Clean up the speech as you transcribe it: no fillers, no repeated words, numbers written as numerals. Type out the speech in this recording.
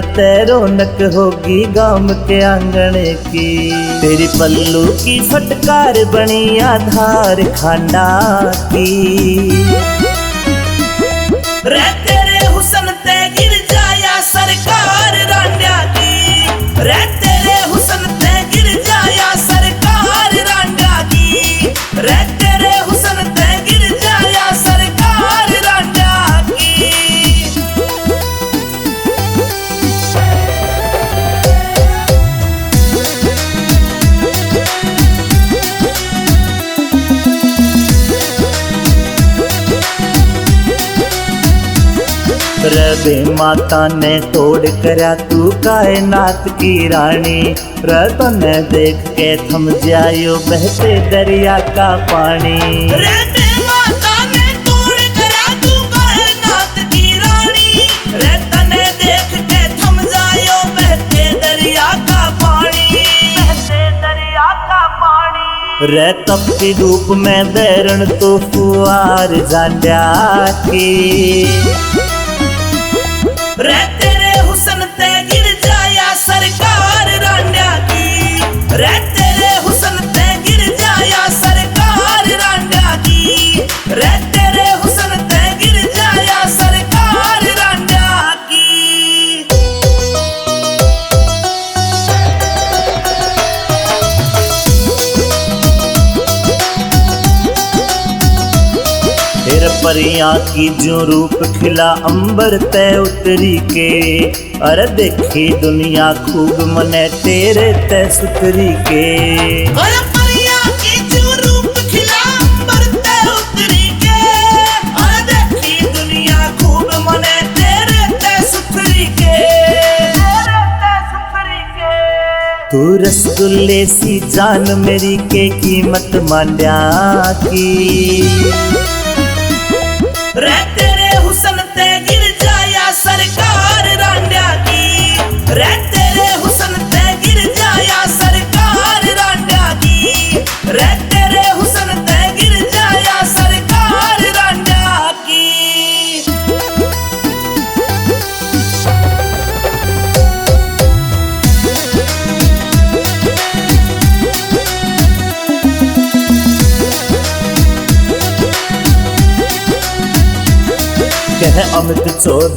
रौनक होगी गांव के आंगन की। तेरी पल्लू की फटकार बनी आधार खांडा की। रे तेरे हुस्न ते गिर जाया सरकार रांडा की। रे तेरे हुस्न ते गिर जाया सरकार रांडा की। रे तेरे हुस्न ते गिर जाया सरकार रांडा की। रबे माता ने तोड़ करया तू कायनात की रानी। रतन देख के थम जायो बहते दरिया का पानी। रबे माता ने तोड़ करया तू कायनात की रानी। रतन देख के थम जायो बहते दरिया का पानी। बहते दरिया का पानी। रे तप की धूप में बैरण तो फुआर जांड्या की। रे तेरे हुस्न ते गिर जाया सरकार रांडा की। रे तेरे हुस्न ते गिर जाया सरकार रांडा की। रे तेरे हुस्न ते गिर जाया सरकार रांडा की। फिर परियां की जो रूप खिला अंबर तय उतरी के। अरे देखी दुनिया खूब मने तेरे तय सुतरी के। अरे परियां की जो रूप खिला अंबर तय उतरी के। अरे देखी दुनिया खूब मने तेरे तय सुतरी के। तेरे तय सुतरी के। तू रसगुल्ले सी जान मेरी के कीमत मांड्या की। रे तेरे हुस्न ते गिर जाया सरकार रांडा की। रे तेरे हुस्न ते गिर जाया सरकार रांडा की। रे तेरे हुस्न ते गिर जाया सरकार रांडा की। कह अमित चौधरी